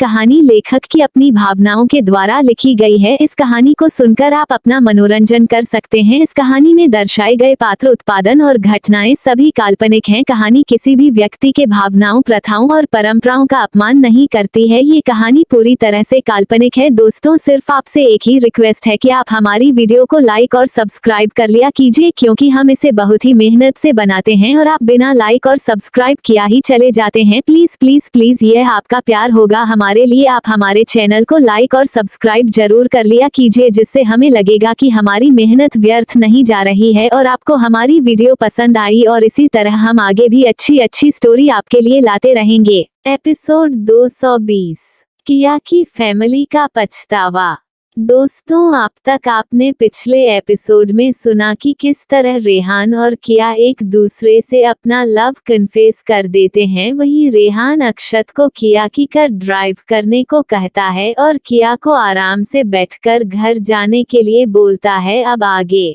कहानी लेखक की अपनी भावनाओं के द्वारा लिखी गई है। इस कहानी को सुनकर आप अपना मनोरंजन कर सकते हैं। इस कहानी में दर्शाए गए पात्र, उत्पादन और घटनाएं सभी काल्पनिक हैं। कहानी किसी भी व्यक्ति के भावनाओं, प्रथाओं और परंपराओं का अपमान नहीं करती है। ये कहानी पूरी तरह से काल्पनिक है। दोस्तों, सिर्फ आपसे एक ही रिक्वेस्ट है कि आप हमारी वीडियो को लाइक और सब्सक्राइब कर लिया कीजिए, क्योंकि हम इसे बहुत ही मेहनत से बनाते हैं और आप बिना लाइक और सब्सक्राइब किया ही चले जाते हैं। प्लीज प्लीज प्लीज, ये आपका प्यार होगा हमारे लिए। आप हमारे चैनल को लाइक और सब्सक्राइब जरूर कर लिया कीजिए, जिससे हमें लगेगा कि हमारी मेहनत व्यर्थ नहीं जा रही है और आपको हमारी वीडियो पसंद आई, और इसी तरह हम आगे भी अच्छी अच्छी स्टोरी आपके लिए लाते रहेंगे। एपिसोड 220, किया की फैमिली का पछतावा। दोस्तों, अब तक आपने पिछले एपिसोड में सुना कि किस तरह रेहान और किया एक दूसरे से अपना लव कन्फेस कर देते हैं। वहीं रेहान अक्षत को किया की कार ड्राइव करने को कहता है और किया को आराम से बैठकर घर जाने के लिए बोलता है। अब आगे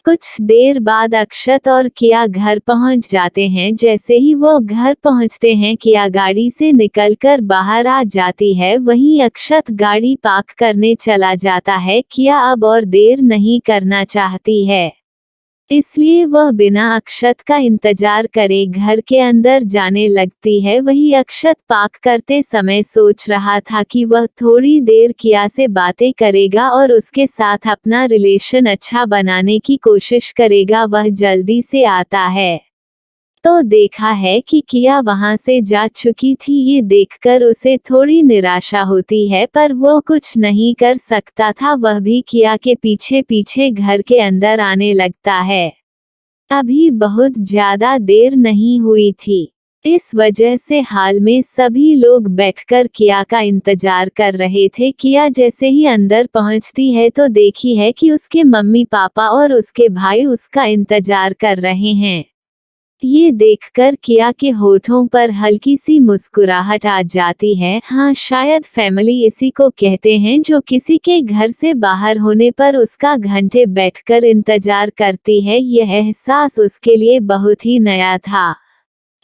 कुछ देर बाद अक्षत और किया घर पहुंच जाते हैं। जैसे ही वो घर पहुंचते हैं, किया गाड़ी से निकलकर बाहर आ जाती है। वहीं अक्षत गाड़ी पार्क करने चला जाता है। किया अब और देर नहीं करना चाहती है, इसलिए वह बिना अक्षत का इंतजार करे घर के अंदर जाने लगती है। वही अक्षत पार्क करते समय सोच रहा था कि वह थोड़ी देर किया से बातें करेगा और उसके साथ अपना रिलेशन अच्छा बनाने की कोशिश करेगा। वह जल्दी से आता है तो देखा है कि किया वहां से जा चुकी थी। ये देखकर उसे थोड़ी निराशा होती है, पर वो कुछ नहीं कर सकता था। वह भी किया के पीछे पीछे घर के अंदर आने लगता है। अभी बहुत ज्यादा देर नहीं हुई थी, इस वजह से हाल में सभी लोग बैठकर किया का इंतजार कर रहे थे। किया जैसे ही अंदर पहुंचती है तो देखी है कि उसके मम्मी पापा और उसके भाई उसका इंतजार कर रहे हैं। ये देखकर किया के होठों पर हल्की सी मुस्कुराहट आ जाती है। हाँ, शायद फैमिली इसी को कहते हैं, जो किसी के घर से बाहर होने पर उसका घंटे बैठकर इंतजार करती है। यह एहसास उसके लिए बहुत ही नया था,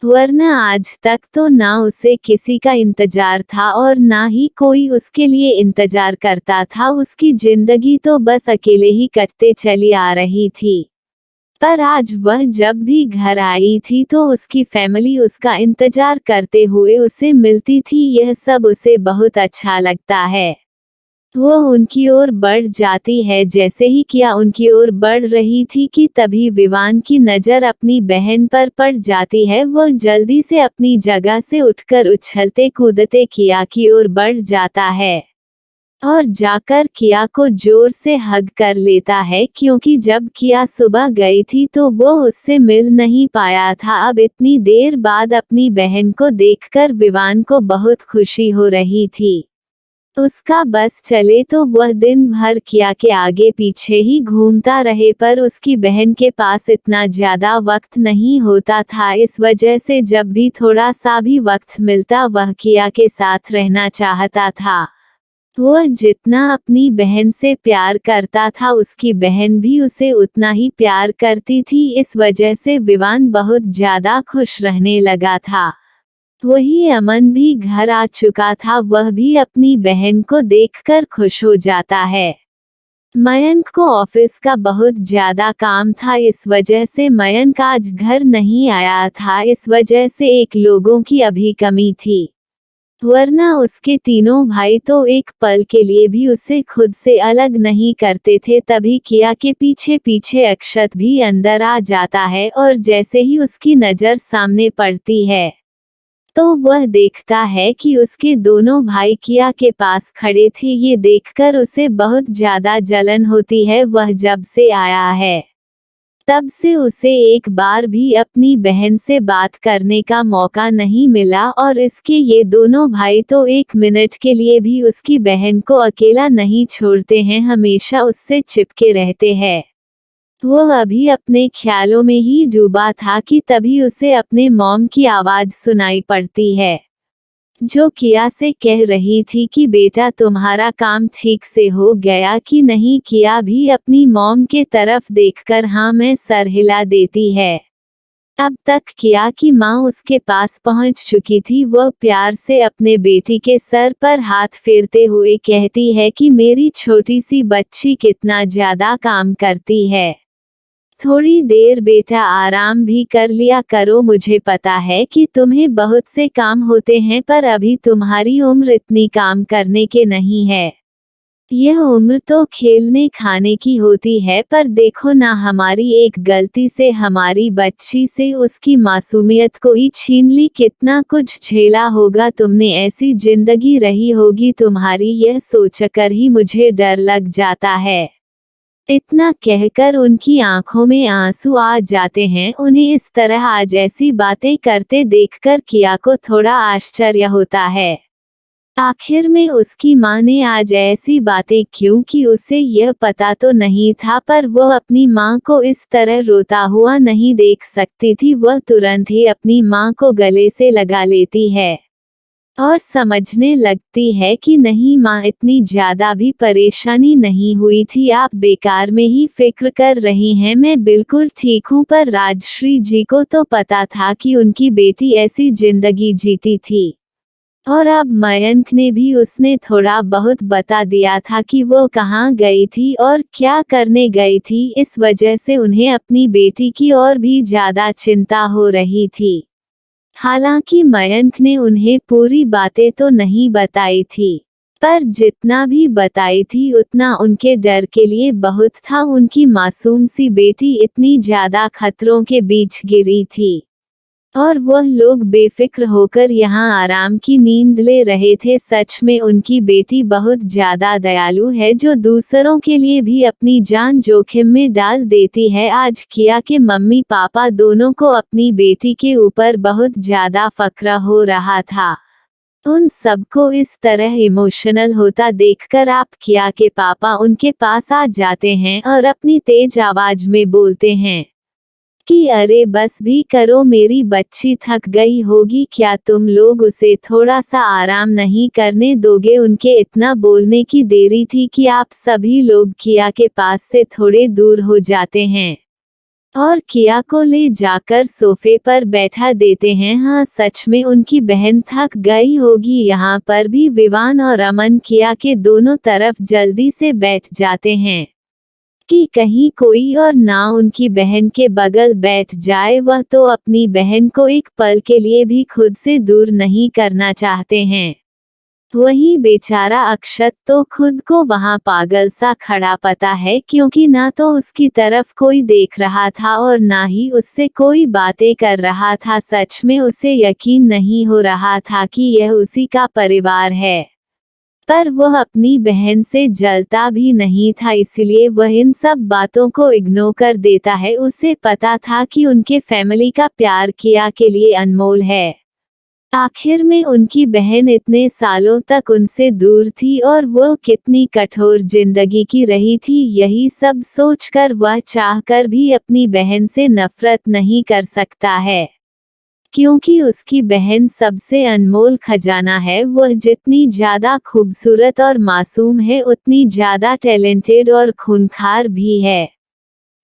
वरना आज तक तो ना उसे किसी का इंतजार था और ना ही कोई उसके लिए इंतजार करता था। उसकी जिंदगी तो बस अकेले ही कटते चली आ रही थी। पर आज वह जब भी घर आई थी तो उसकी फैमिली उसका इंतजार करते हुए उसे मिलती थी। यह सब उसे बहुत अच्छा लगता है। वो उनकी ओर बढ़ जाती है। जैसे ही किया उनकी ओर बढ़ रही थी कि तभी विवान की नज़र अपनी बहन पर पड़ जाती है। वो जल्दी से अपनी जगह से उठकर उछलते कूदते किया की ओर बढ़ जाता है और जाकर किया को जोर से हग कर लेता है, क्योंकि जब किया सुबह गई थी तो वो उससे मिल नहीं पाया था। अब इतनी देर बाद अपनी बहन को देखकर विवान को बहुत खुशी हो रही थी। उसका बस चले तो वह दिन भर किया के आगे पीछे ही घूमता रहे, पर उसकी बहन के पास इतना ज्यादा वक्त नहीं होता था। इस वजह से जब भी थोड़ा सा भी वक्त मिलता वह किया के साथ रहना चाहता था। वह जितना अपनी बहन से प्यार करता था, उसकी बहन भी उसे उतना ही प्यार करती थी। इस वजह से विवान बहुत ज्यादा खुश रहने लगा था। वही अमन भी घर आ चुका था। वह भी अपनी बहन को देखकर खुश हो जाता है। मयंक को ऑफिस का बहुत ज्यादा काम था, इस वजह से मयंक आज घर नहीं आया था। इस वजह से एक लोगों की अभी कमी थी, वरना उसके तीनों भाई तो एक पल के लिए भी उसे खुद से अलग नहीं करते थे। तभी किया के पीछे पीछे अक्षत भी अंदर आ जाता है और जैसे ही उसकी नज़र सामने पड़ती है तो वह देखता है कि उसके दोनों भाई किया के पास खड़े थे। ये देखकर उसे बहुत ज्यादा जलन होती है। वह जब से आया है तब से उसे एक बार भी अपनी बहन से बात करने का मौका नहीं मिला, और इसके ये दोनों भाई तो एक मिनट के लिए भी उसकी बहन को अकेला नहीं छोड़ते हैं, हमेशा उससे चिपके रहते हैं। वो अभी अपने ख्यालों में ही डूबा था कि तभी उसे अपने मॉम की आवाज सुनाई पड़ती है, जो किया से कह रही थी कि बेटा तुम्हारा काम ठीक से हो गया कि नहीं। किया भी अपनी मॉम के तरफ देखकर हाँ मैं सर हिला देती है। अब तक किया कि माँ उसके पास पहुँच चुकी थी। वह प्यार से अपने बेटी के सर पर हाथ फेरते हुए कहती है कि मेरी छोटी सी बच्ची कितना ज्यादा काम करती है। थोड़ी देर बेटा आराम भी कर लिया करो। मुझे पता है कि तुम्हें बहुत से काम होते हैं, पर अभी तुम्हारी उम्र इतनी काम करने के नहीं है। यह उम्र तो खेलने खाने की होती है, पर देखो ना, हमारी एक गलती से हमारी बच्ची से उसकी मासूमियत को ही छीन ली। कितना कुछ झेला होगा तुमने, ऐसी जिंदगी रही होगी तुम्हारी। यह सोचकर ही मुझे डर लग जाता है। इतना कहकर उनकी आंखों में आंसू आ जाते हैं। उन्हें इस तरह आज ऐसी बातें करते देखकर किया को थोड़ा आश्चर्य होता है। आखिर में उसकी माँ ने आज ऐसी बातें क्यों की, उसे यह पता तो नहीं था, पर वह अपनी माँ को इस तरह रोता हुआ नहीं देख सकती थी। वह तुरंत ही अपनी माँ को गले से लगा लेती है और समझने लगती है कि नहीं माँ, इतनी ज्यादा भी परेशानी नहीं हुई थी, आप बेकार में ही फिक्र कर रही हैं। मैं बिल्कुल ठीक हूँ। पर राजश्री जी को तो पता था कि उनकी बेटी ऐसी जिंदगी जीती थी, और अब मयंक ने भी उसने थोड़ा बहुत बता दिया था कि वो कहाँ गई थी और क्या करने गई थी। इस वजह से उन्हें अपनी बेटी की और भी ज्यादा चिंता हो रही थी। हालांकि मयंक ने उन्हें पूरी बातें तो नहीं बताई थी, पर जितना भी बताई थी उतना उनके डर के लिए बहुत था। उनकी मासूम सी बेटी इतनी ज्यादा खतरों के बीच गिरी थी, और वह लोग बेफिक्र होकर यहाँ आराम की नींद ले रहे थे। सच में उनकी बेटी बहुत ज्यादा दयालु है, जो दूसरों के लिए भी अपनी जान जोखिम में डाल देती है। आज किया के मम्मी पापा दोनों को अपनी बेटी के ऊपर बहुत ज्यादा फक्र हो रहा था। उन सबको इस तरह इमोशनल होता देखकर आप किया के पापा उनके पास आ जाते हैं और अपनी तेज आवाज में बोलते हैं कि अरे बस भी करो, मेरी बच्ची थक गई होगी, क्या तुम लोग उसे थोड़ा सा आराम नहीं करने दोगे। उनके इतना बोलने की देरी थी कि आप सभी लोग किया के पास से थोड़े दूर हो जाते हैं और किया को ले जाकर सोफे पर बैठा देते हैं। हाँ, सच में उनकी बहन थक गई होगी। यहाँ पर भी विवान और अमन किया के दोनों तरफ जल्दी से बैठ जाते हैं कि कहीं कोई और ना उनकी बहन के बगल बैठ जाए। वह तो अपनी बहन को एक पल के लिए भी खुद से दूर नहीं करना चाहते हैं। वहीं बेचारा अक्षत तो खुद को वहां पागल सा खड़ा पता है, क्योंकि ना तो उसकी तरफ कोई देख रहा था और ना ही उससे कोई बातें कर रहा था। सच में उसे यकीन नहीं हो रहा था कि यह उसी का परिवार है, पर वह अपनी बहन से जलता भी नहीं था, इसलिए वह इन सब बातों को इग्नोर कर देता है। उसे पता था कि उनके फैमिली का प्यार किया के लिए अनमोल है। आखिर में उनकी बहन इतने सालों तक उनसे दूर थी और वो कितनी कठोर जिंदगी की रही थी। यही सब सोचकर वह चाहकर भी अपनी बहन से नफरत नहीं कर सकता है, क्योंकि उसकी बहन सबसे अनमोल खजाना है। वह जितनी ज्यादा खूबसूरत और मासूम है, उतनी ज्यादा टैलेंटेड और खूंखार भी है।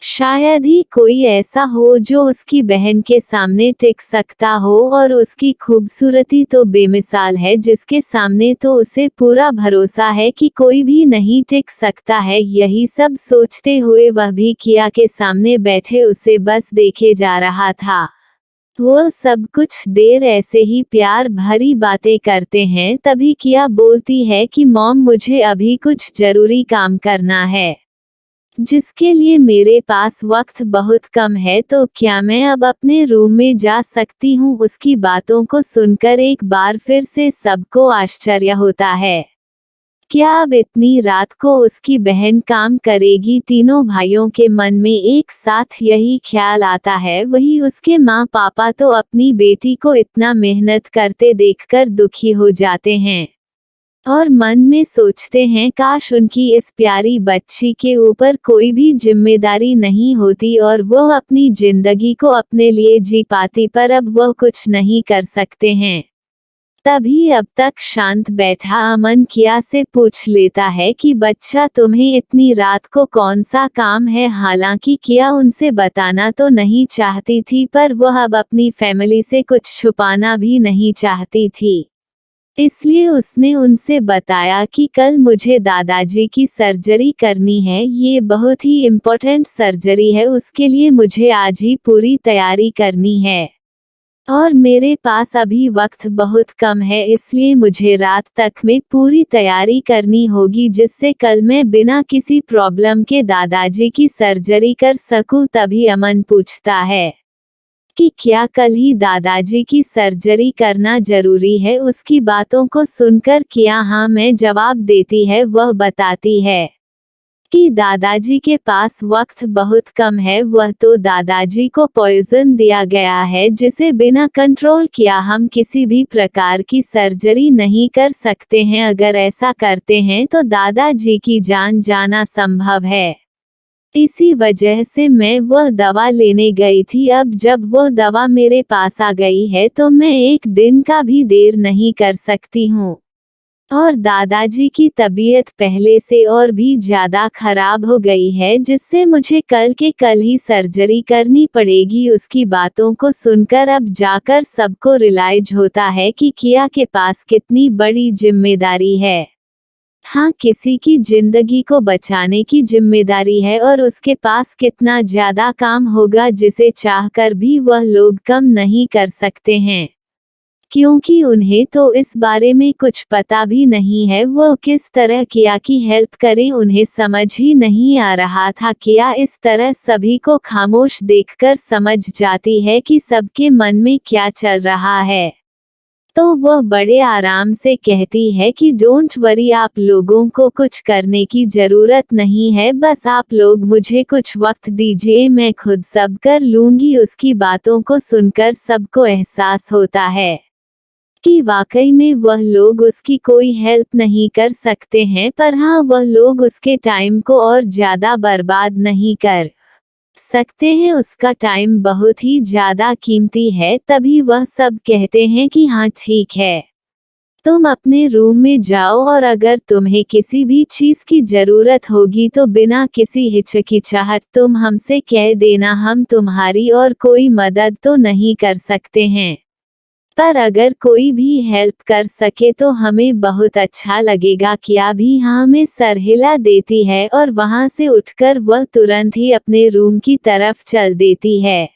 शायद ही कोई ऐसा हो जो उसकी बहन के सामने टिक सकता हो, और उसकी खूबसूरती तो बेमिसाल है, जिसके सामने तो उसे पूरा भरोसा है कि कोई भी नहीं टिक सकता है। यही सब सोचते हुए वह भी किया के सामने बैठे उसे बस देखे जा रहा था। वो सब कुछ देर ऐसे ही प्यार भरी बातें करते हैं। तभी किया बोलती है कि मॉम, मुझे अभी कुछ जरूरी काम करना है, जिसके लिए मेरे पास वक्त बहुत कम है, तो क्या मैं अब अपने रूम में जा सकती हूँ। उसकी बातों को सुनकर एक बार फिर से सबको आश्चर्य होता है। क्या अब इतनी रात को उसकी बहन काम करेगी। तीनों भाइयों के मन में एक साथ यही ख्याल आता है। वही उसके माँ पापा तो अपनी बेटी को इतना मेहनत करते देखकर दुखी हो जाते हैं और मन में सोचते हैं काश उनकी इस प्यारी बच्ची के ऊपर कोई भी जिम्मेदारी नहीं होती और वो अपनी जिंदगी को अपने लिए जी पाती, पर अब वह कुछ नहीं कर सकते हैं। तभी अब तक शांत बैठा अमन किया से पूछ लेता है कि बच्चा तुम्हें इतनी रात को कौन सा काम है। हालांकि किया उनसे बताना तो नहीं चाहती थी, पर वह अब अपनी फैमिली से कुछ छुपाना भी नहीं चाहती थी। इसलिए उसने उनसे बताया कि कल मुझे दादाजी की सर्जरी करनी है, ये बहुत ही इम्पोर्टेंट सर्जरी है, उसके लिए मुझे आज ही पूरी तैयारी करनी है और मेरे पास अभी वक्त बहुत कम है, इसलिए मुझे रात तक में पूरी तैयारी करनी होगी जिससे कल मैं बिना किसी प्रॉब्लम के दादाजी की सर्जरी कर सकूं। तभी अमन पूछता है कि क्या कल ही दादाजी की सर्जरी करना जरूरी है। उसकी बातों को सुनकर किया हाँ मैं जवाब देती है। वह बताती है कि दादाजी के पास वक्त बहुत कम है, वह तो दादाजी को पॉइजन दिया गया है जिसे बिना कंट्रोल किया हम किसी भी प्रकार की सर्जरी नहीं कर सकते हैं। अगर ऐसा करते हैं तो दादाजी की जान जाना संभव है। इसी वजह से मैं वह दवा लेने गई थी। अब जब वह दवा मेरे पास आ गई है तो मैं एक दिन का भी देर नहीं कर सकती हूँ और दादाजी की तबीयत पहले से और भी ज्यादा खराब हो गई है जिससे मुझे कल के कल ही सर्जरी करनी पड़ेगी। उसकी बातों को सुनकर अब जाकर सबको रियलाइज होता है कि किया के पास कितनी बड़ी जिम्मेदारी है। हाँ, किसी की जिंदगी को बचाने की जिम्मेदारी है और उसके पास कितना ज्यादा काम होगा जिसे चाहकर भी वह लोग कम नहीं कर सकते हैं, क्योंकि उन्हें तो इस बारे में कुछ पता भी नहीं है वो किस तरह किया की हेल्प करें। उन्हें समझ ही नहीं आ रहा था। किया इस तरह सभी को खामोश देखकर समझ जाती है कि सबके मन में क्या चल रहा है, तो वह बड़े आराम से कहती है कि डोंट वरी, आप लोगों को कुछ करने की जरूरत नहीं है, बस आप लोग मुझे कुछ वक्त दीजिए, मैं खुद सब कर लूंगी। उसकी बातों को सुनकर सबको एहसास होता है कि वाकई में वह लोग उसकी कोई हेल्प नहीं कर सकते हैं, पर हाँ वह लोग उसके टाइम को और ज्यादा बर्बाद नहीं कर सकते हैं। उसका टाइम बहुत ही ज्यादा कीमती है। तभी वह सब कहते हैं कि हाँ ठीक है, तुम अपने रूम में जाओ और अगर तुम्हें किसी भी चीज की जरूरत होगी तो बिना किसी हिचकिचाहट तुम हमसे कह देना, हम तुम्हारी और कोई मदद तो नहीं कर सकते हैं, पर अगर कोई भी हेल्प कर सके तो हमें बहुत अच्छा लगेगा। किया भी हाँ में सर हिला देती है और वहां से उठकर वह तुरंत ही अपने रूम की तरफ चल देती है,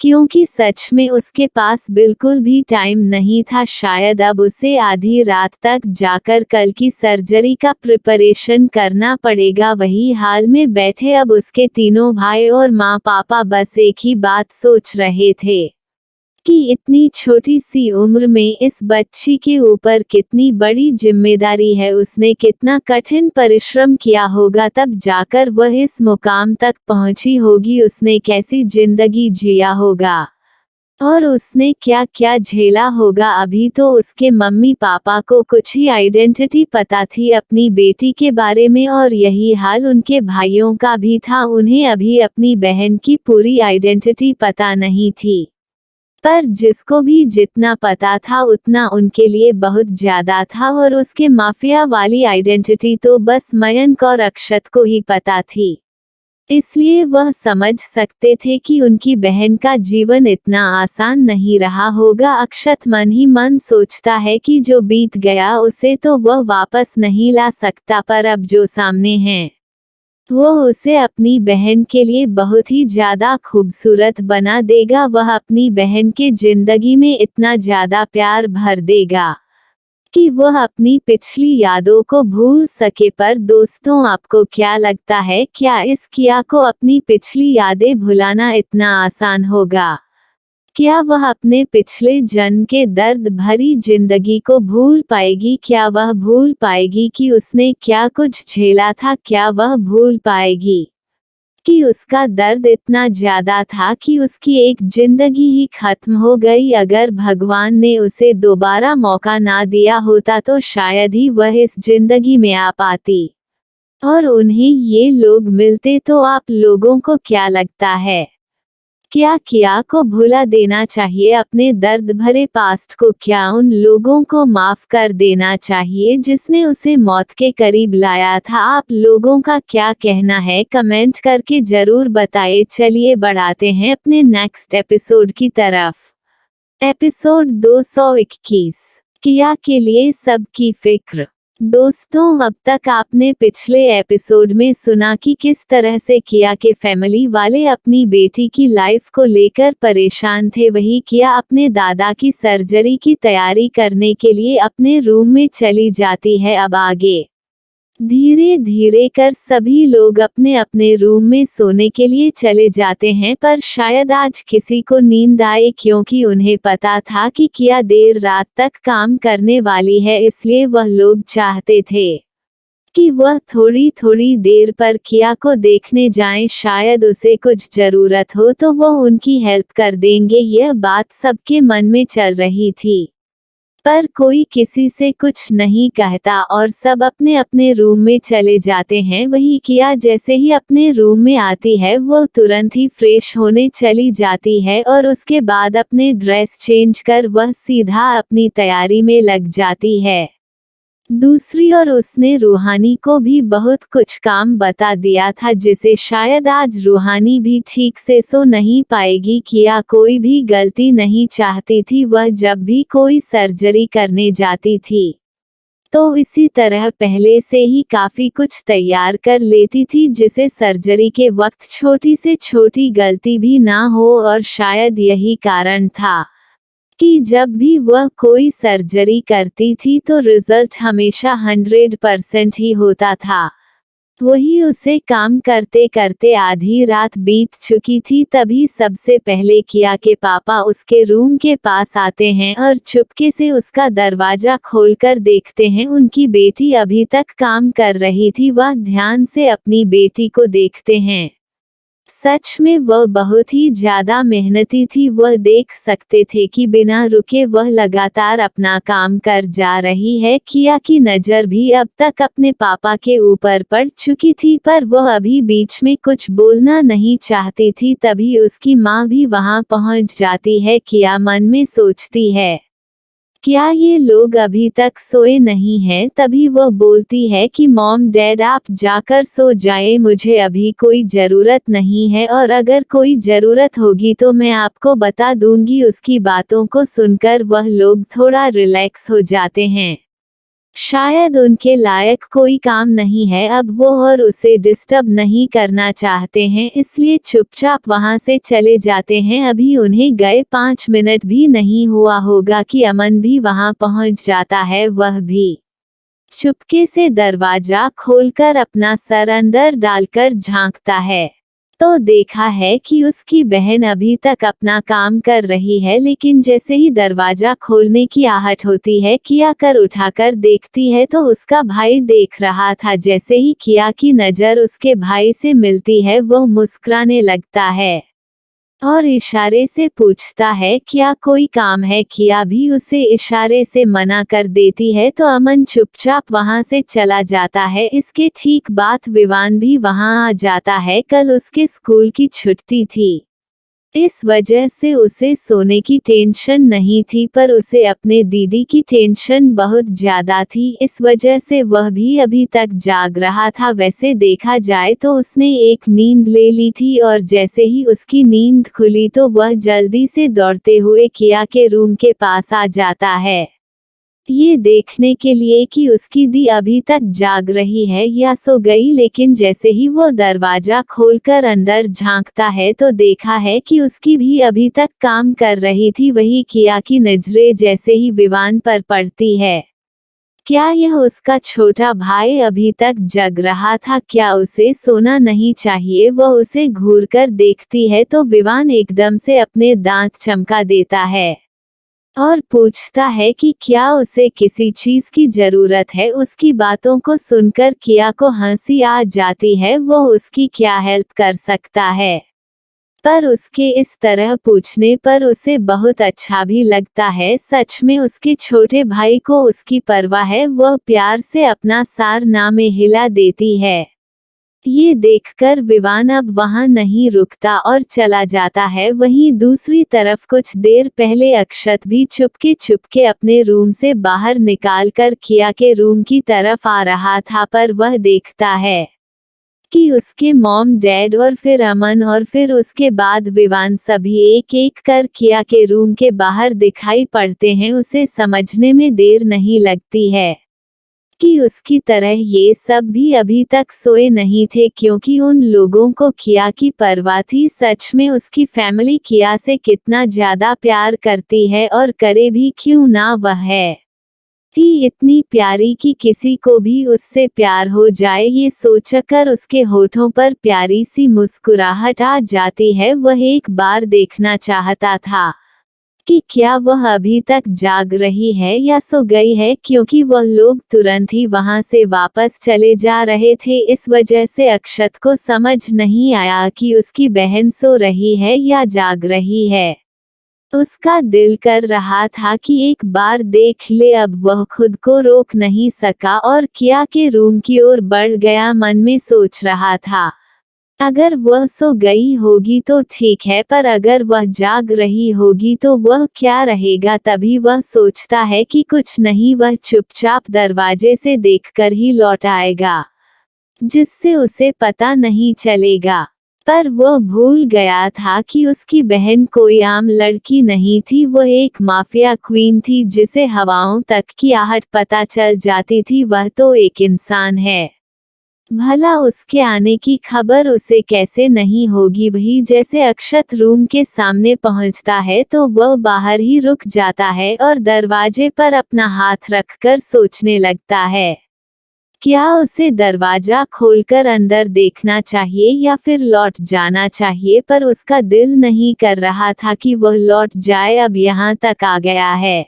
क्योंकि सच में उसके पास बिल्कुल भी टाइम नहीं था। शायद अब उसे आधी रात तक जाकर कल की सर्जरी का प्रिपरेशन करना पड़ेगा। वही हाल में बैठे अब उसके तीनों भाई और माँ पापा बस एक ही बात सोच रहे थे कि इतनी छोटी सी उम्र में इस बच्ची के ऊपर कितनी बड़ी जिम्मेदारी है, उसने कितना कठिन परिश्रम किया होगा तब जाकर वह इस मुकाम तक पहुंची होगी, उसने कैसी जिंदगी जिया होगा और उसने क्या क्या झेला होगा। अभी तो उसके मम्मी पापा को कुछ ही आइडेंटिटी पता थी अपनी बेटी के बारे में और यही हाल उनके भाइयों का भी था। उन्हें अभी अपनी बहन की पूरी आइडेंटिटी पता नहीं थी, पर जिसको भी जितना पता था उतना उनके लिए बहुत ज्यादा था और उसके माफिया वाली आइडेंटिटी तो बस मयंक और अक्षत को ही पता थी। इसलिए वह समझ सकते थे कि उनकी बहन का जीवन इतना आसान नहीं रहा होगा। अक्षत मन ही मन सोचता है कि जो बीत गया उसे तो वह वापस नहीं ला सकता, पर अब जो सामने है वो उसे अपनी बहन के लिए बहुत ही ज्यादा खूबसूरत बना देगा। वह अपनी बहन के जिंदगी में इतना ज्यादा प्यार भर देगा कि वह अपनी पिछली यादों को भूल सके। पर दोस्तों, आपको क्या लगता है, क्या इस किया को अपनी पिछली यादें भुलाना इतना आसान होगा? क्या वह अपने पिछले जन्म के दर्द भरी जिंदगी को भूल पाएगी? क्या वह भूल पाएगी कि उसने क्या कुछ झेला था? क्या वह भूल पाएगी कि उसका दर्द इतना ज्यादा था कि उसकी एक जिंदगी ही खत्म हो गई? अगर भगवान ने उसे दोबारा मौका ना दिया होता तो शायद ही वह इस जिंदगी में आ पाती और उन्हें ये लोग मिलते। तो आप लोगों को क्या लगता है? क्या किया को भुला देना चाहिए अपने दर्द भरे पास्ट को? क्या उन लोगों को माफ कर देना चाहिए जिसने उसे मौत के करीब लाया था? आप लोगों का क्या कहना है कमेंट करके जरूर बताइए। चलिए बढ़ाते हैं अपने नेक्स्ट एपिसोड की तरफ। एपिसोड 221, किया के लिए सबकी फिक्र। दोस्तों, अब तक आपने पिछले एपिसोड में सुना कि किस तरह से किया के फैमिली वाले अपनी बेटी की लाइफ को लेकर परेशान थे। वही किया अपने दादा की सर्जरी की तैयारी करने के लिए अपने रूम में चली जाती है। अब आगे धीरे धीरे कर सभी लोग अपने अपने रूम में सोने के लिए चले जाते हैं, पर शायद आज किसी को नींद आए क्योंकि उन्हें पता था कि किया देर रात तक काम करने वाली है, इसलिए वह लोग चाहते थे कि वह थोड़ी थोड़ी देर पर किया को देखने जाएं। शायद उसे कुछ जरूरत हो तो वह उनकी हेल्प कर देंगे। यह बात सबके मन में चल रही थी, पर कोई किसी से कुछ नहीं कहता और सब अपने अपने रूम में चले जाते हैं। वही किया जैसे ही अपने रूम में आती है वो तुरंत ही फ्रेश होने चली जाती है और उसके बाद अपने ड्रेस चेंज कर वह सीधा अपनी तैयारी में लग जाती है। दूसरी ओर उसने रूहानी को भी बहुत कुछ काम बता दिया था जिसे शायद आज रूहानी भी ठीक से सो नहीं पाएगी। किया कोई भी गलती नहीं चाहती थी। वह जब भी कोई सर्जरी करने जाती थी तो इसी तरह पहले से ही काफी कुछ तैयार कर लेती थी जिसे सर्जरी के वक्त छोटी से छोटी गलती भी ना हो, और शायद यही कारण था कि जब भी वह कोई सर्जरी करती थी तो रिजल्ट हमेशा 100% ही होता था। वही उसे काम करते करते आधी रात बीत चुकी थी। तभी सबसे पहले किया के पापा उसके रूम के पास आते हैं और चुपके से उसका दरवाजा खोलकर देखते हैं। उनकी बेटी अभी तक काम कर रही थी। वह ध्यान से अपनी बेटी को देखते हैं। सच में वह बहुत ही ज्यादा मेहनती थी। वह देख सकते थे कि बिना रुके वह लगातार अपना काम कर जा रही है। किया की नजर भी अब तक अपने पापा के ऊपर पड़ चुकी थी, पर वह अभी बीच में कुछ बोलना नहीं चाहती थी। तभी उसकी माँ भी वहां पहुंच जाती है। किया मन में सोचती है, क्या ये लोग अभी तक सोए नहीं हैं? तभी वह बोलती है कि मॉम डैड आप जाकर सो जाए, मुझे अभी कोई जरूरत नहीं है और अगर कोई जरूरत होगी तो मैं आपको बता दूंगी। उसकी बातों को सुनकर वह लोग थोड़ा रिलैक्स हो जाते हैं। शायद उनके लायक कोई काम नहीं है अब वो और उसे डिस्टर्ब नहीं करना चाहते हैं, इसलिए चुपचाप वहां से चले जाते हैं। अभी उन्हें गए 5 मिनट भी नहीं हुआ होगा कि अमन भी वहां पहुंच जाता है। वह भी चुपके से दरवाजा खोलकर अपना सर अंदर डालकर झांकता है तो देखा है कि उसकी बहन अभी तक अपना काम कर रही है, लेकिन जैसे ही दरवाजा खोलने की आहट होती है किया कर उठाकर देखती है तो उसका भाई देख रहा था। जैसे ही किया की नज़र उसके भाई से मिलती है वह मुस्कुराने लगता है और इशारे से पूछता है क्या कोई काम है? किया भी उसे इशारे से मना कर देती है तो अमन चुपचाप वहां से चला जाता है। इसके ठीक बाद विवान भी वहां आ जाता है। कल उसके स्कूल की छुट्टी थी, इस वजह से उसे सोने की टेंशन नहीं थी, पर उसे अपने दीदी की टेंशन बहुत ज्यादा थी। इस वजह से वह भी अभी तक जाग रहा था। वैसे देखा जाए तो उसने एक नींद ले ली थी और जैसे ही उसकी नींद खुली तो वह जल्दी से दौड़ते हुए किया के रूम के पास आ जाता है, ये देखने के लिए कि उसकी दी अभी तक जाग रही है या सो गई। लेकिन जैसे ही वो दरवाजा खोलकर अंदर झांकता है तो देखा है कि उसकी भी अभी तक काम कर रही थी। वही किया की नजरें जैसे ही विवान पर पड़ती है, क्या यह उसका छोटा भाई अभी तक जग रहा था? क्या उसे सोना नहीं चाहिए? वह उसे घूरकर देखती है तो विवान एकदम से अपने दांत चमका देता है और पूछता है कि क्या उसे किसी चीज की जरूरत है। उसकी बातों को सुनकर किया को हंसी आ जाती है। वो उसकी क्या हेल्प कर सकता है, पर उसके इस तरह पूछने पर उसे बहुत अच्छा भी लगता है। सच में उसके छोटे भाई को उसकी परवाह है। वह प्यार से अपना सार नामे हिला देती है ये देखकर विवान अब वहां नहीं रुकता और चला जाता है। वहीं दूसरी तरफ कुछ देर पहले अक्षत भी चुपके चुपके अपने रूम से बाहर निकालकर किया के रूम की तरफ आ रहा था, पर वह देखता है कि उसके मॉम डैड और फिर अमन और फिर उसके बाद विवान सभी एक एक कर किया के रूम के बाहर दिखाई पड़ते हैं। उसे समझने में देर नहीं लगती है कि उसकी तरह ये सब भी अभी तक सोए नहीं थे, क्योंकि उन लोगों को किया की परवाह थी। सच में उसकी फैमिली किया से कितना ज्यादा प्यार करती है, और करे भी क्यों ना, वह है ही इतनी प्यारी कि किसी को भी उससे प्यार हो जाए। ये सोचकर उसके होठों पर प्यारी सी मुस्कुराहट आ जाती है। वह एक बार देखना चाहता था कि क्या वह अभी तक जाग रही है या सो गई है, क्योंकि वह लोग तुरंत ही वहां से वापस चले जा रहे थे। इस वजह से अक्षत को समझ नहीं आया कि उसकी बहन सो रही है या जाग रही है। उसका दिल कर रहा था कि एक बार देख ले, अब वह खुद को रोक नहीं सका और किया के रूम की ओर बढ़ गया। मन में सोच रहा था, अगर वह सो गई होगी तो ठीक है, पर अगर वह जाग रही होगी तो वह क्या रहेगा। तभी वह सोचता है कि कुछ नहीं, वह चुपचाप दरवाजे से देखकर ही लौट आएगा, जिससे उसे पता नहीं चलेगा। पर वह भूल गया था कि उसकी बहन कोई आम लड़की नहीं थी, वह एक माफिया क्वीन थी जिसे हवाओं तक की आहट पता चल जाती थी। वह तो एक इंसान है, भला उसके आने की खबर उसे कैसे नहीं होगी। वही जैसे अक्षत रूम के सामने पहुंचता है तो वह बाहर ही रुक जाता है और दरवाजे पर अपना हाथ रखकर सोचने लगता है, क्या उसे दरवाजा खोलकर अंदर देखना चाहिए या फिर लौट जाना चाहिए। पर उसका दिल नहीं कर रहा था कि वह लौट जाए, अब यहाँ तक आ गया है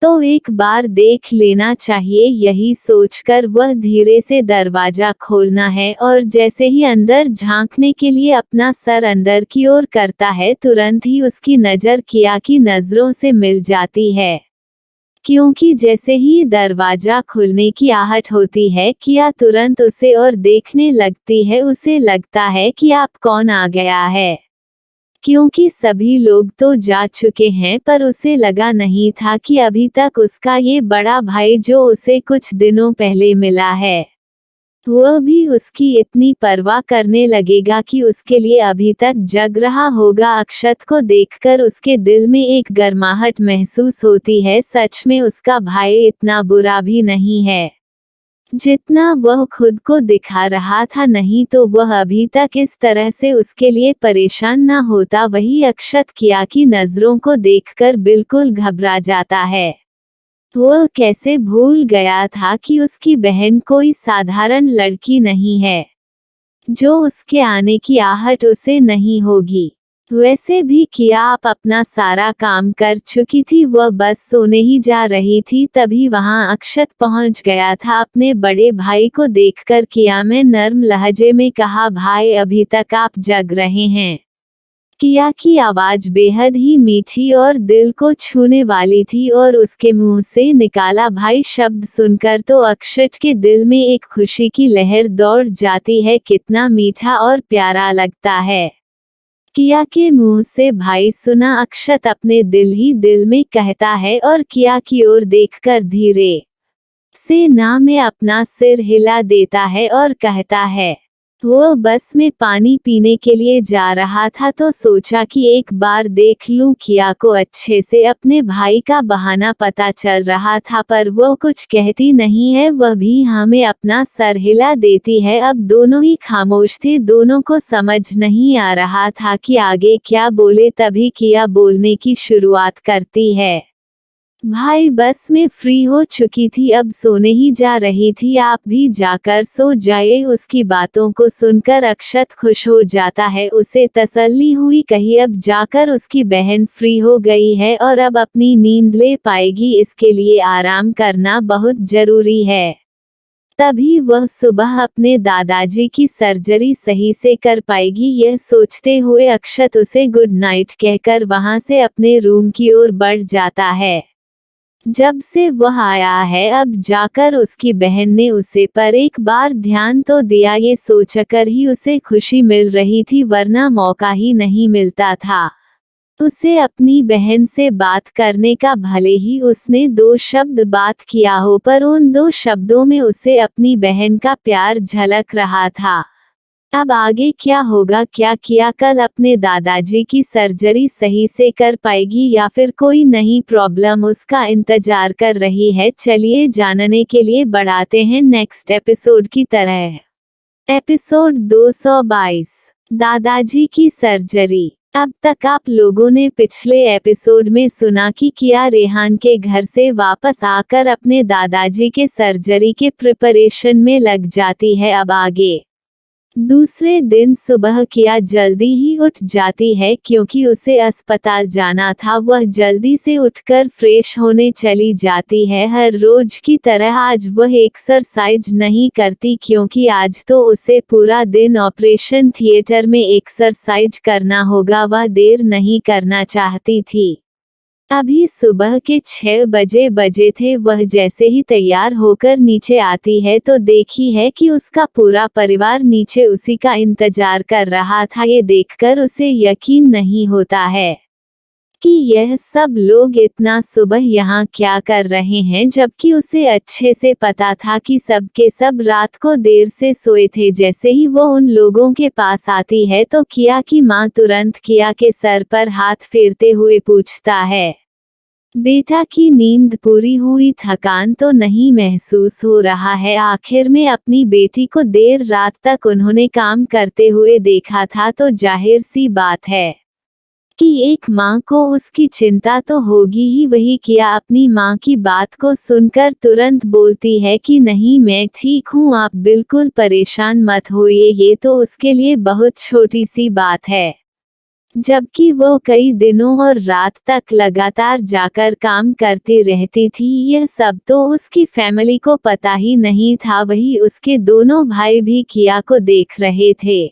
तो एक बार देख लेना चाहिए। यही सोचकर वह धीरे से दरवाजा खोलना है, और जैसे ही अंदर झांकने के लिए अपना सर अंदर की ओर करता है, तुरंत ही उसकी नज़र किया की नज़रों से मिल जाती है। क्योंकि जैसे ही दरवाजा खुलने की आहट होती है, किया तुरंत उसे और देखने लगती है। उसे लगता है कि आप कौन आ गया है, क्योंकि सभी लोग तो जा चुके हैं, पर उसे लगा नहीं था कि अभी तक उसका ये बड़ा भाई जो उसे कुछ दिनों पहले मिला है, वह भी उसकी इतनी परवाह करने लगेगा कि उसके लिए अभी तक जग रहा होगा। अक्षत को देखकर उसके दिल में एक गर्माहट महसूस होती है। सच में उसका भाई इतना बुरा भी नहीं है जितना वह खुद को दिखा रहा था, नहीं तो वह अभी तक इस तरह से उसके लिए परेशान ना होता। वही अक्षत किया की नज़रों को देखकर बिल्कुल घबरा जाता है। वह कैसे भूल गया था कि उसकी बहन कोई साधारण लड़की नहीं है, जो उसके आने की आहट उसे नहीं होगी। वैसे भी किया आप अपना सारा काम कर चुकी थी, वह बस सोने ही जा रही थी। तभी वहां अक्षत पहुंच गया था। अपने बड़े भाई को देखकर किया में नर्म लहजे में कहा, भाई अभी तक आप जग रहे हैं। किया की आवाज बेहद ही मीठी और दिल को छूने वाली थी, और उसके मुंह से निकाला भाई शब्द सुनकर तो अक्षत के दिल में एक खुशी की लहर दौड़ जाती है। कितना मीठा और प्यारा लगता है। किया के मुंह से भाई सुना, अक्षत अपने दिल ही दिल में कहता है, और किया की ओर देखकर धीरे से ना में अपना सिर हिला देता है और कहता है। वो बस में पानी पीने के लिए जा रहा था तो सोचा कि एक बार देख लूं किया को। अच्छे से अपने भाई का बहाना पता चल रहा था, पर वो कुछ कहती नहीं है, वह भी हमें अपना सर हिला देती है। अब दोनों ही खामोश थे, दोनों को समझ नहीं आ रहा था कि आगे क्या बोले। तभी किया बोलने की शुरुआत करती है, भाई बस में फ्री हो चुकी थी, अब सोने ही जा रही थी, आप भी जाकर सो जाइए। उसकी बातों को सुनकर अक्षत खुश हो जाता है, उसे तसल्ली हुई, कहीं अब जाकर उसकी बहन फ्री हो गई है और अब अपनी नींद ले पाएगी। इसके लिए आराम करना बहुत जरूरी है। तभी वह सुबह अपने दादाजी की सर्जरी सही से कर पाएगी। यह सोचते हुए अक्षत उसे गुड नाइट कहकर वहां से अपने रूम की ओर बढ़ जाता है। जब से वह आया है अब जाकर उसकी बहन ने उसे पर एक बार ध्यान तो दिया, ये सोचकर ही उसे खुशी मिल रही थी वरना मौका ही नहीं मिलता था उसे अपनी बहन से बात करने का। भले ही उसने 2 शब्द बात किया हो पर उन 2 शब्दों में उसे अपनी बहन का प्यार झलक रहा था। अब आगे क्या होगा, क्या किया कल अपने दादाजी की सर्जरी सही से कर पाएगी या फिर कोई नई प्रॉब्लम उसका इंतजार कर रही है, चलिए जानने के लिए बढ़ाते हैं नेक्स्ट एपिसोड की तरह। एपिसोड 222 दादाजी की सर्जरी। अब तक आप लोगों ने पिछले एपिसोड में सुना कि किया रेहान के घर से वापस आकर अपने दादाजी के सर्जरी के प्रिपरेशन में लग जाती है। अब आगे दूसरे दिन सुबह किया जल्दी ही उठ जाती है क्योंकि उसे अस्पताल जाना था। वह जल्दी से उठकर फ्रेश होने चली जाती है। हर रोज की तरह आज वह एक्सरसाइज नहीं करती क्योंकि आज तो उसे पूरा दिन ऑपरेशन थिएटर में एक्सरसाइज करना होगा। वह देर नहीं करना चाहती थी। अभी सुबह के 6 बजे थे। वह जैसे ही तैयार होकर नीचे आती है तो देखी है कि उसका पूरा परिवार नीचे उसी का इंतजार कर रहा था। ये देखकर उसे यकीन नहीं होता है कि यह सब लोग इतना सुबह यहाँ क्या कर रहे हैं, जबकि उसे अच्छे से पता था कि सब के सब रात को देर से सोए थे। जैसे ही वो उन लोगों के पास आती है तो किया की माँ तुरंत किया के सर पर हाथ फेरते हुए पूछता है, बेटा की नींद पूरी हुई, थकान तो नहीं महसूस हो रहा है। आखिर में अपनी बेटी को देर रात तक उन्होंने काम करते हुए देखा था तो जाहिर सी बात है कि एक माँ को उसकी चिंता तो होगी ही। वही किया अपनी माँ की बात को सुनकर तुरंत बोलती है कि नहीं मैं ठीक हूँ, आप बिल्कुल परेशान मत होइए, ये तो उसके लिए बहुत छोटी सी बात है। जबकि वो कई दिनों और रात तक लगातार जाकर काम करती रहती थी। यह सब तो उसकी फैमिली को पता ही नहीं था। वही उसके दोनों भाई भी किया को देख रहे थे,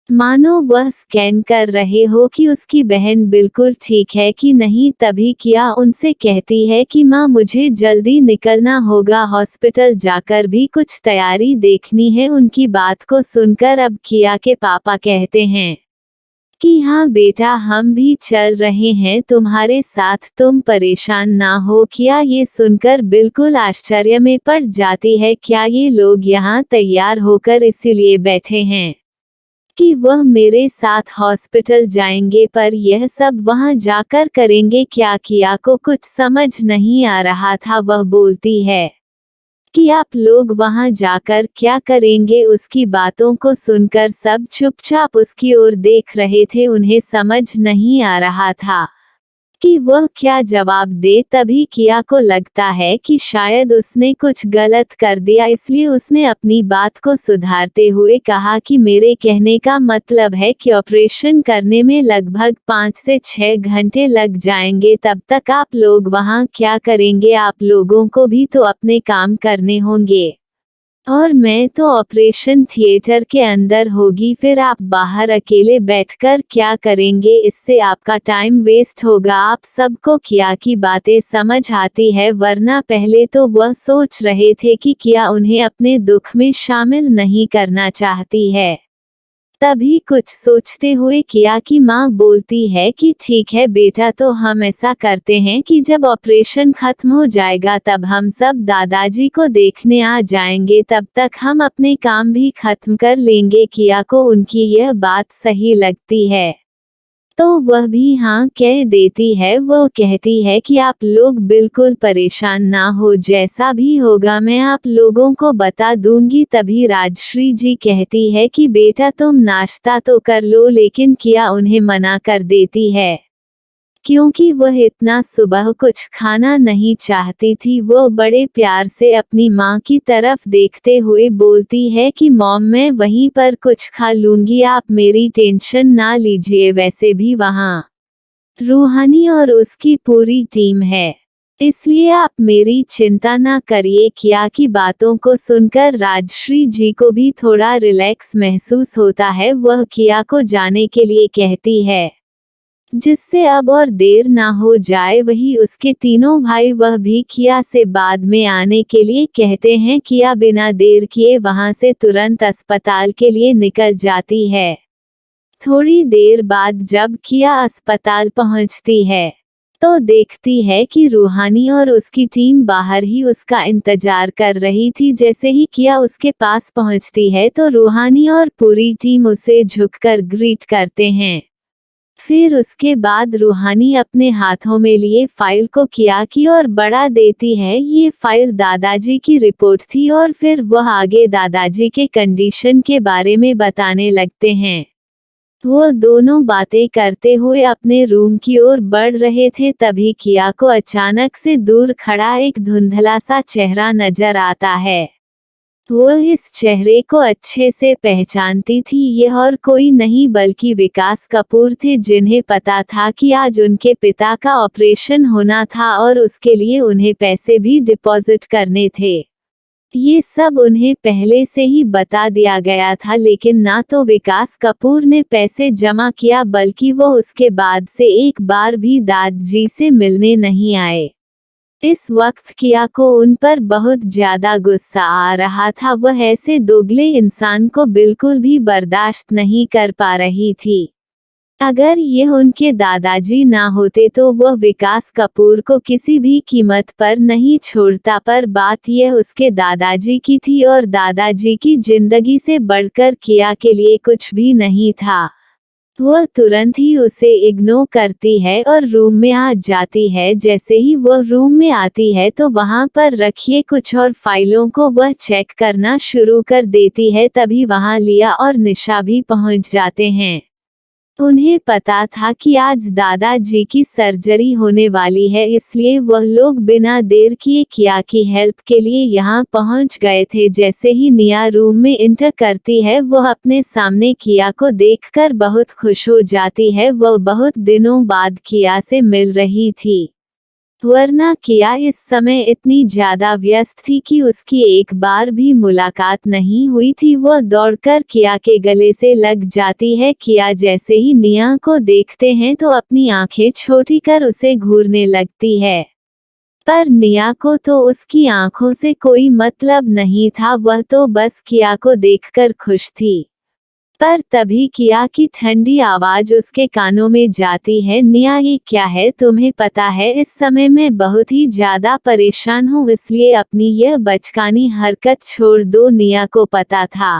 मानो वह स्कैन कर रहे हो कि उसकी बहन बिल्कुल ठीक है कि नहीं। तभी किया उनसे कहती है कि माँ मुझे जल्दी निकलना होगा, हॉस्पिटल जाकर भी कुछ तैयारी देखनी है। उनकी बात को सुनकर अब किया के पापा कहते हैं कि हाँ बेटा हम भी चल रहे हैं तुम्हारे साथ, तुम परेशान ना हो। किया ये सुनकर बिल्कुल आश्चर्य में पड़ जाती है। क्या ये लोग यहाँ तैयार होकर इसीलिए बैठे हैं कि वह मेरे साथ हॉस्पिटल जाएंगे, पर यह सब वहां जाकर करेंगे क्या? किया को कुछ समझ नहीं आ रहा था। वह बोलती है कि आप लोग वहां जाकर क्या करेंगे? उसकी बातों को सुनकर सब चुपचाप उसकी ओर देख रहे थे। उन्हें समझ नहीं आ रहा था कि वह क्या जवाब दे। तभी किया को लगता है कि शायद उसने कुछ गलत कर दिया, इसलिए उसने अपनी बात को सुधारते हुए कहा कि मेरे कहने का मतलब है कि ऑपरेशन करने में लगभग 5 से 6 घंटे लग जाएंगे। तब तक आप लोग वहां क्या करेंगे? आप लोगों को भी तो अपने काम करने होंगे और मैं तो ऑपरेशन थिएटर के अंदर होगी, फिर आप बाहर अकेले बैठकर क्या करेंगे? इससे आपका टाइम वेस्ट होगा। आप सबको किया की बातें समझ आती है, वरना पहले तो वह सोच रहे थे कि किया उन्हें अपने दुख में शामिल नहीं करना चाहती है। तभी कुछ सोचते हुए किया की माँ बोलती है कि ठीक है बेटा, तो हम ऐसा करते हैं कि जब ऑपरेशन खत्म हो जाएगा तब हम सब दादाजी को देखने आ जाएंगे, तब तक हम अपने काम भी खत्म कर लेंगे। किया को उनकी यह बात सही लगती है तो वह भी हाँ कह देती है। वो कहती है कि आप लोग बिल्कुल परेशान ना हो, जैसा भी होगा मैं आप लोगों को बता दूंगी। तभी राजश्री जी कहती है कि बेटा तुम नाश्ता तो कर लो, लेकिन किया उन्हें मना कर देती है क्योंकि वह इतना सुबह कुछ खाना नहीं चाहती थी। वो बड़े प्यार से अपनी माँ की तरफ देखते हुए बोलती है कि मॉम मैं वहीं पर कुछ खा लूंगी, आप मेरी टेंशन ना लीजिए, वैसे भी वहाँ रूहानी और उसकी पूरी टीम है, इसलिए आप मेरी चिंता ना करिए। किया की बातों को सुनकर राजश्री जी को भी थोड़ा रिलैक्स महसूस होता है। वह किया को जाने के लिए कहती है जिससे अब और देर ना हो जाए। वही उसके तीनों भाई वह भी किया से बाद में आने के लिए कहते हैं। किया बिना देर किए वहां से तुरंत अस्पताल के लिए निकल जाती है। थोड़ी देर बाद जब किया अस्पताल पहुंचती है तो देखती है कि रूहानी और उसकी टीम बाहर ही उसका इंतजार कर रही थी। जैसे ही किया उसके पास पहुंचती है तो रूहानी और पूरी टीम उसे झुककर ग्रीट करते हैं। फिर उसके बाद रूहानी अपने हाथों में लिए फाइल को किया की और बढ़ा देती है। ये फाइल दादाजी की रिपोर्ट थी और फिर वह आगे दादाजी के कंडीशन के बारे में बताने लगते हैं। वो दोनों बातें करते हुए अपने रूम की ओर बढ़ रहे थे, तभी किया को अचानक से दूर खड़ा एक धुंधला सा चेहरा नजर आता है। वो इस चेहरे को अच्छे से पहचानती थी। यह और कोई नहीं बल्कि विकास कपूर थे, जिन्हें पता था कि आज उनके पिता का ऑपरेशन होना था और उसके लिए उन्हें पैसे भी डिपॉजिट करने थे। ये सब उन्हें पहले से ही बता दिया गया था, लेकिन ना तो विकास कपूर ने पैसे जमा किया बल्कि वो उसके बाद से एक बार भी दादाजी से मिलने नहीं आए। इस वक्त किया को उन पर बहुत ज्यादा गुस्सा आ रहा था। वह ऐसे दोगले इंसान को बिल्कुल भी बर्दाश्त नहीं कर पा रही थी। अगर यह उनके दादाजी ना होते तो वह विकास कपूर को किसी भी कीमत पर नहीं छोड़ता, पर बात यह उसके दादाजी की थी और दादाजी की जिंदगी से बढ़कर किया के लिए कुछ भी नहीं था। वह तुरंत ही उसे इग्नोर करती है और रूम में आ जाती है। जैसे ही वह रूम में आती है तो वहां पर रखिए कुछ और फाइलों को वह चेक करना शुरू कर देती है। तभी वहां लिया और निशा भी पहुंच जाते हैं। उन्हें पता था कि आज दादाजी की सर्जरी होने वाली है, इसलिए वह लोग बिना देर किए किया की हेल्प के लिए यहाँ पहुँच गए थे। जैसे ही निया रूम में इंटर करती है वह अपने सामने किया को देखकर बहुत खुश हो जाती है। वह बहुत दिनों बाद किया से मिल रही थी, वरना किया इस समय इतनी ज्यादा व्यस्त थी कि उसकी एक बार भी मुलाकात नहीं हुई थी। वह दौड़कर किया के गले से लग जाती है। किया जैसे ही निया को देखते हैं तो अपनी आंखें छोटी कर उसे घूरने लगती है, पर निया को तो उसकी आंखों से कोई मतलब नहीं था। वह तो बस किया को देखकर खुश थी। पर तभी किया की ठंडी आवाज उसके कानों में जाती है। निया, ये क्या है? तुम्हें पता है इस समय मैं बहुत ही ज्यादा परेशान हूँ, इसलिए अपनी यह बचकानी हरकत छोड़ दो। निया को पता था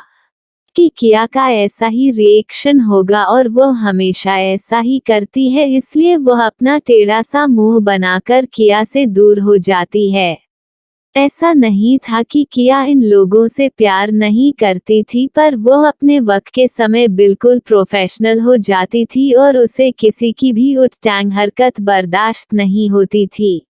कि किया का ऐसा ही रिएक्शन होगा और वह हमेशा ऐसा ही करती है, इसलिए वह अपना टेढ़ा सा मुंह बनाकर किया से दूर हो जाती है। ऐसा नहीं था कि किया इन लोगों से प्यार नहीं करती थी, पर वह अपने वक्त के समय बिल्कुल प्रोफेशनल हो जाती थी और उसे किसी की भी उठ-टैंग हरकत बर्दाश्त नहीं होती थी।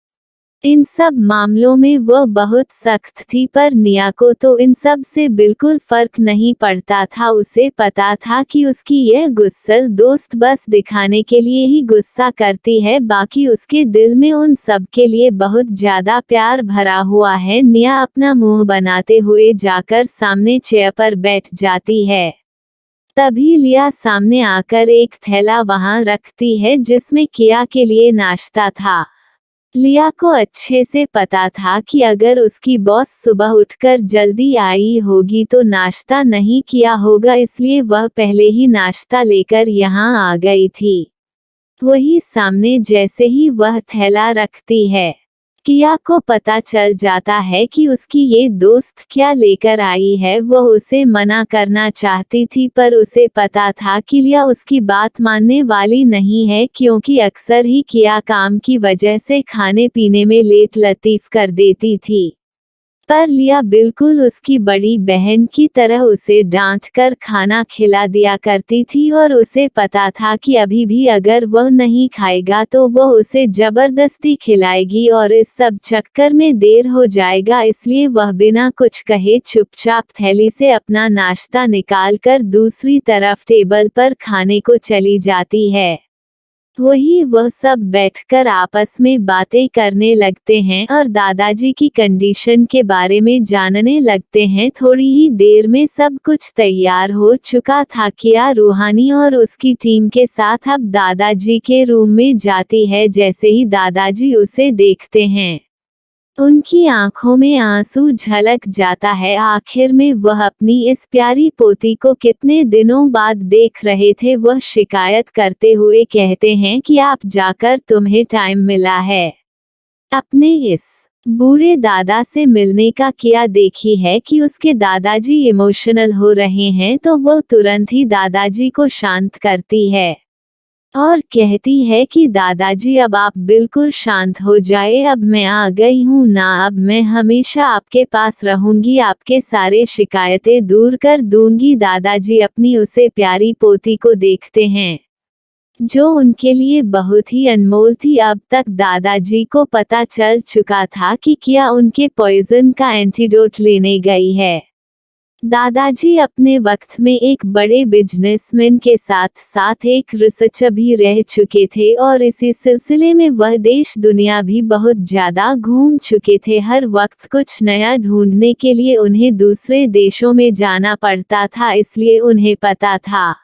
इन सब मामलों में वह बहुत सख्त थी, पर निया को तो इन सब से बिल्कुल फर्क नहीं पड़ता था। उसे पता था कि उसकी यह गुस्सैल दोस्त बस दिखाने के लिए ही गुस्सा करती है, बाकी उसके दिल में उन सब के लिए बहुत ज्यादा प्यार भरा हुआ है। निया अपना मुंह बनाते हुए जाकर सामने चेयर पर बैठ जाती है। तभी लिया सामने आकर एक थैला वहां रखती है जिसमें किया के लिए नाश्ता था। लिया को अच्छे से पता था कि अगर उसकी बॉस सुबह उठकर जल्दी आई होगी तो नाश्ता नहीं किया होगा, इसलिए वह पहले ही नाश्ता लेकर यहाँ आ गई थी। वही सामने जैसे ही वह थैला रखती है, किया को पता चल जाता है कि उसकी ये दोस्त क्या लेकर आई है। वह उसे मना करना चाहती थी, पर उसे पता था कि लिया उसकी बात मानने वाली नहीं है, क्योंकि अक्सर ही किया काम की वजह से खाने पीने में लेट लतीफ कर देती थी। पर लिया बिल्कुल उसकी बड़ी बहन की तरह उसे डांटकर खाना खिला दिया करती थी और उसे पता था कि अभी भी अगर वह नहीं खाएगा तो वह उसे जबरदस्ती खिलाएगी और इस सब चक्कर में देर हो जाएगा, इसलिए वह बिना कुछ कहे चुपचाप थैली से अपना नाश्ता निकालकर दूसरी तरफ टेबल पर खाने को चली जाती है। वही वह सब बैठकर आपस में बातें करने लगते हैं और दादाजी की कंडीशन के बारे में जानने लगते हैं। थोड़ी ही देर में सब कुछ तैयार हो चुका था। किया रूहानी और उसकी टीम के साथ अब दादाजी के रूम में जाती है। जैसे ही दादाजी उसे देखते हैं, उनकी आंखों में आंसू झलक जाता है। आखिर में वह अपनी इस प्यारी पोती को कितने दिनों बाद देख रहे थे। वह शिकायत करते हुए कहते हैं कि आप जाकर, तुम्हें टाइम मिला है अपने इस बूढ़े दादा से मिलने का। किया देखी है कि उसके दादाजी इमोशनल हो रहे हैं तो वह तुरंत ही दादाजी को शांत करती है और कहती है कि दादाजी अब आप बिल्कुल शांत हो जाए, अब मैं आ गई हूँ ना, अब मैं हमेशा आपके पास रहूंगी, आपके सारे शिकायतें दूर कर दूंगी। दादाजी अपनी उसे प्यारी पोती को देखते हैं जो उनके लिए बहुत ही अनमोल थी। अब तक दादाजी को पता चल चुका था कि किया उनके पॉइजन का एंटीडोट लेने गई है। दादाजी अपने वक्त में एक बड़े बिजनेसमैन के साथ साथ एक रिसर्चर भी रह चुके थे और इसी सिलसिले में वह देश दुनिया भी बहुत ज्यादा घूम चुके थे। हर वक्त कुछ नया ढूंढने के लिए उन्हें दूसरे देशों में जाना पड़ता था, इसलिए उन्हें पता था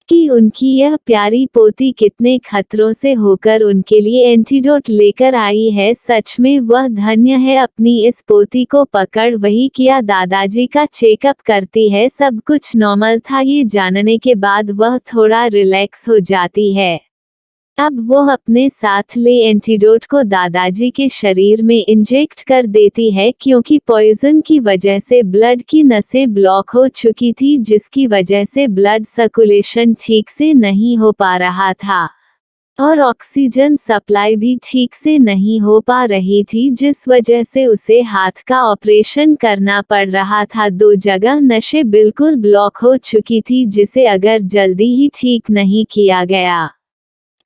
कि उनकी यह प्यारी पोती कितने खतरों से होकर उनके लिए एंटीडोट लेकर आई है। सच में वह धन्य है अपनी इस पोती को पकड़। वही किया दादाजी का चेकअप करती है। सब कुछ नॉर्मल था, ये जानने के बाद वह थोड़ा रिलैक्स हो जाती है। अब वो अपने साथ ले एंटीडोट को दादाजी के शरीर में इंजेक्ट कर देती है क्योंकि पॉइजन की वजह से ब्लड की नसें ब्लॉक हो चुकी थी, जिसकी वजह से ब्लड सर्कुलेशन ठीक से नहीं हो पा रहा था और ऑक्सीजन सप्लाई भी ठीक से नहीं हो पा रही थी, जिस वजह से उसे हाथ का ऑपरेशन करना पड़ रहा था। 2 जगह नसें बिल्कुल ब्लॉक हो चुकी थी, जिसे अगर जल्दी ही ठीक नहीं किया गया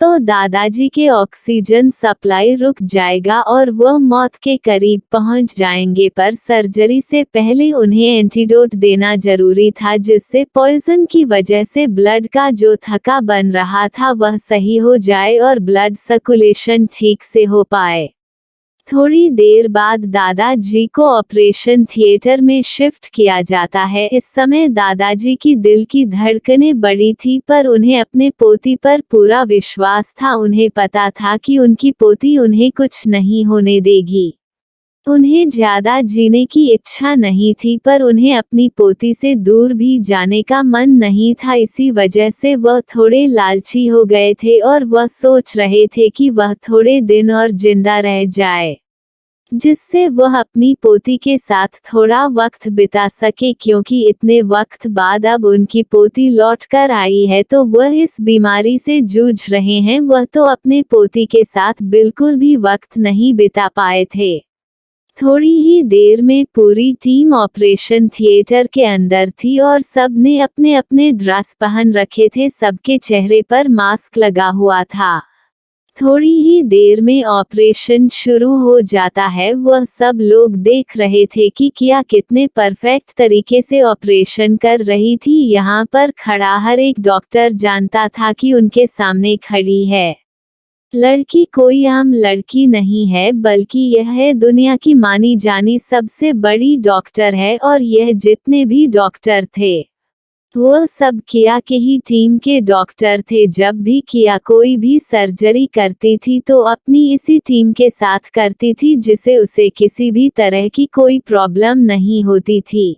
तो दादाजी के ऑक्सीजन सप्लाई रुक जाएगा और वह मौत के करीब पहुंच जाएंगे। पर सर्जरी से पहले उन्हें एंटीडोट देना जरूरी था, जिससे पॉइजन की वजह से ब्लड का जो थक्का बन रहा था वह सही हो जाए और ब्लड सर्कुलेशन ठीक से हो पाए। थोड़ी देर बाद दादाजी को ऑपरेशन थिएटर में शिफ्ट किया जाता है। इस समय दादाजी की दिल की धड़कनें बढ़ी थी, पर उन्हें अपने पोती पर पूरा विश्वास था। उन्हें पता था कि उनकी पोती उन्हें कुछ नहीं होने देगी। उन्हें ज्यादा जीने की इच्छा नहीं थी, पर उन्हें अपनी पोती से दूर भी जाने का मन नहीं था। इसी वजह से वह थोड़े लालची हो गए थे और वह सोच रहे थे कि वह थोड़े दिन और जिंदा रह जाए, जिससे वह अपनी पोती के साथ थोड़ा वक्त बिता सके। क्योंकि इतने वक्त बाद अब उनकी पोती लौट कर आई है तो वह इस बीमारी से जूझ रहे हैं। वह तो अपने पोती के साथ बिल्कुल भी वक्त नहीं बिता पाए थे। थोड़ी ही देर में पूरी टीम ऑपरेशन थिएटर के अंदर थी और सब ने अपने अपने ड्रेस पहन रखे थे। सबके चेहरे पर मास्क लगा हुआ था। थोड़ी ही देर में ऑपरेशन शुरू हो जाता है। वह सब लोग देख रहे थे कि किया कितने परफेक्ट तरीके से ऑपरेशन कर रही थी। यहाँ पर खड़ा हर एक डॉक्टर जानता था कि उनके सामने खड़ी है लड़की कोई आम लड़की नहीं है, बल्कि यह है दुनिया की मानी जानी सबसे बड़ी डॉक्टर है। और यह जितने भी डॉक्टर थे वो सब किया के ही टीम के डॉक्टर थे। जब भी किया कोई भी सर्जरी करती थी तो अपनी इसी टीम के साथ करती थी, जिसे उसे किसी भी तरह की कोई प्रॉब्लम नहीं होती थी।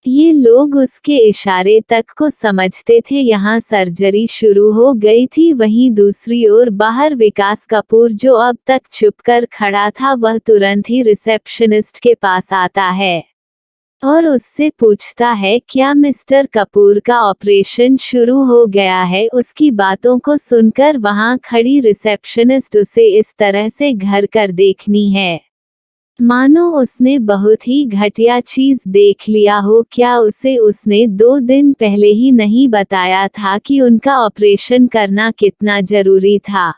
ये लोग उसके इशारे तक को समझते थे। यहाँ सर्जरी शुरू हो गई थी। वहीं दूसरी ओर बाहर विकास कपूर, जो अब तक चुपकर खड़ा था, वह तुरंत ही रिसेप्शनिस्ट के पास आता है और उससे पूछता है क्या मिस्टर कपूर का ऑपरेशन शुरू हो गया है। उसकी बातों को सुनकर वहां खड़ी रिसेप्शनिस्ट उसे इस तरह से घर कर देखनी है मानो उसने बहुत ही घटिया चीज देख लिया हो। क्या उसे उसने 2 दिन पहले ही नहीं बताया था कि उनका ऑपरेशन करना कितना जरूरी था।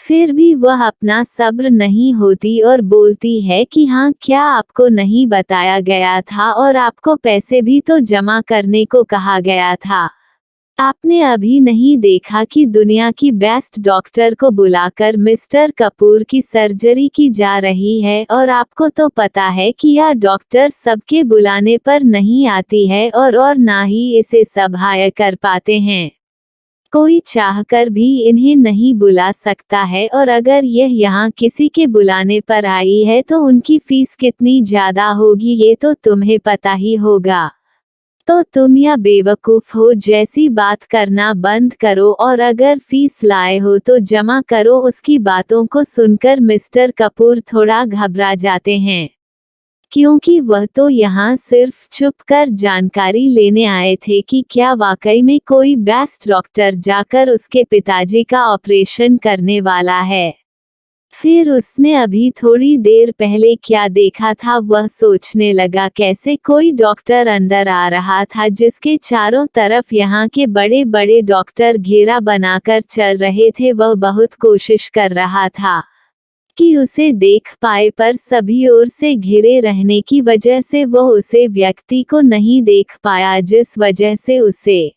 फिर भी वह अपना सब्र नहीं होती और बोलती है कि हाँ, क्या आपको नहीं बताया गया था और आपको पैसे भी तो जमा करने को कहा गया था। आपने अभी नहीं देखा कि दुनिया की बेस्ट डॉक्टर को बुलाकर मिस्टर कपूर की सर्जरी की जा रही है, और आपको तो पता है कि यह डॉक्टर सबके बुलाने पर नहीं आती है और ना ही इसे सहाय कर पाते हैं। कोई चाहकर भी इन्हें नहीं बुला सकता है, और अगर यह यहाँ किसी के बुलाने पर आई है तो उनकी फीस कितनी ज्यादा होगी ये तो तुम्हें पता ही होगा। तो तुम या बेवकूफ हो जैसी बात करना बंद करो, और अगर फीस लाए हो तो जमा करो। उसकी बातों को सुनकर मिस्टर कपूर थोड़ा घबरा जाते हैं, क्योंकि वह तो यहाँ सिर्फ चुप कर जानकारी लेने आए थे कि क्या वाकई में कोई बेस्ट डॉक्टर जाकर उसके पिताजी का ऑपरेशन करने वाला है। फिर उसने अभी थोड़ी देर पहले क्या देखा था वह सोचने लगा। कैसे कोई डॉक्टर अंदर आ रहा था जिसके चारों तरफ यहाँ के बड़े बड़े डॉक्टर घेरा बनाकर चल रहे थे। वह बहुत कोशिश कर रहा था कि उसे देख पाए, पर सभी ओर से घिरे रहने की वजह से वह उसे व्यक्ति को नहीं देख पाया, जिस वजह से उसे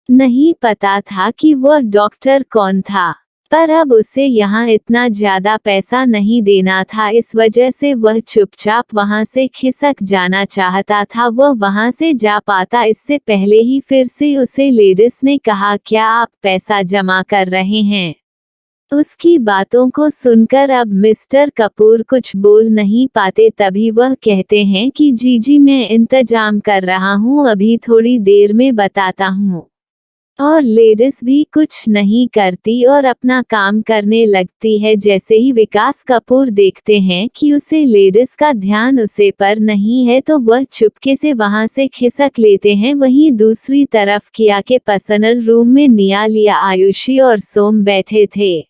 नहीं पता था कि वह डॉक्टर कौन था। पर अब उसे यहाँ इतना ज्यादा पैसा नहीं देना था, इस वजह से वह चुपचाप वहाँ से खिसक जाना चाहता था। वह वहाँ से जा पाता इससे पहले ही फिर से उसे लेडीज ने कहा, क्या आप पैसा जमा कर रहे हैं? उसकी बातों को सुनकर अब मिस्टर कपूर कुछ बोल नहीं पाते। तभी वह कहते हैं कि जी मैं इंतजाम कर रहा हूँ, अभी थोड़ी देर में बताता हूँ। और लेडीज भी कुछ नहीं करती और अपना काम करने लगती है। जैसे ही विकास कपूर देखते हैं कि उसे लेडीज का ध्यान उसे पर नहीं है तो वह चुपके से वहां से खिसक लेते हैं। वहीं दूसरी तरफ किया के पर्सनल रूम में नियालिया, आयुषी और सोम बैठे थे।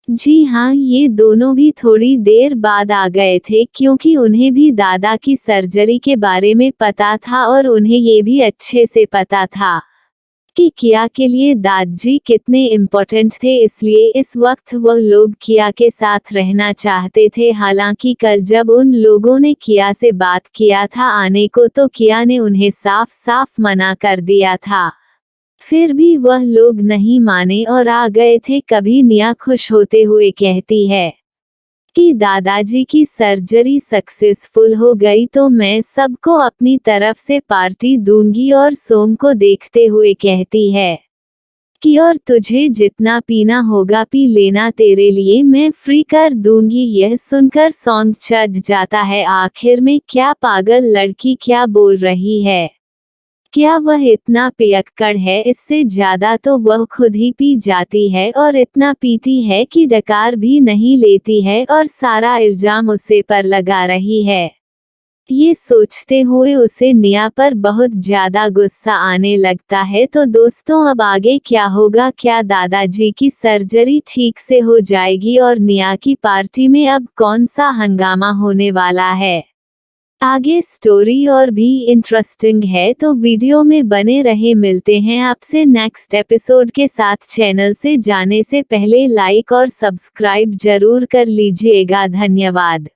जी हाँ, ये दोनों भी थोड़ी देर बाद आ गए थे, क्योंकि उन्हें भी दादा की सर्जरी के बारे में पता था और उन्हें ये भी अच्छे से पता था कि किया के लिए दादाजी कितने इम्पोर्टेंट थे। इसलिए इस वक्त वह लोग किया के साथ रहना चाहते थे। हालांकि कल जब उन लोगों ने किया से बात किया था आने को, तो किया ने उन्हें साफ साफ मना कर दिया था। फिर भी वह लोग नहीं माने और आ गए थे। कभी निया खुश होते हुए कहती है कि दादाजी की सर्जरी सक्सेसफुल हो गई तो मैं सबको अपनी तरफ से पार्टी दूंगी, और सोम को देखते हुए कहती है कि और तुझे जितना पीना होगा पी लेना, तेरे लिए मैं फ्री कर दूंगी। यह सुनकर सॉन्ग चढ़ जाता है। आखिर में क्या पागल लड़की क्या बोल रही है? क्या वह इतना पियक्कड़ है? इससे ज्यादा तो वह खुद ही पी जाती है, और इतना पीती है कि डकार भी नहीं लेती है और सारा इल्जाम उसे पर लगा रही है। ये सोचते हुए उसे निया पर बहुत ज्यादा गुस्सा आने लगता है। तो दोस्तों, अब आगे क्या होगा? क्या दादाजी की सर्जरी ठीक से हो जाएगी और निया की पार्टी में अब कौन सा हंगामा होने वाला है? आगे स्टोरी और भी इंटरेस्टिंग है, तो वीडियो में बने रहे। मिलते हैं आपसे नेक्स्ट एपिसोड के साथ। चैनल से जाने से पहले लाइक और सब्सक्राइब जरूर कर लीजिएगा। धन्यवाद।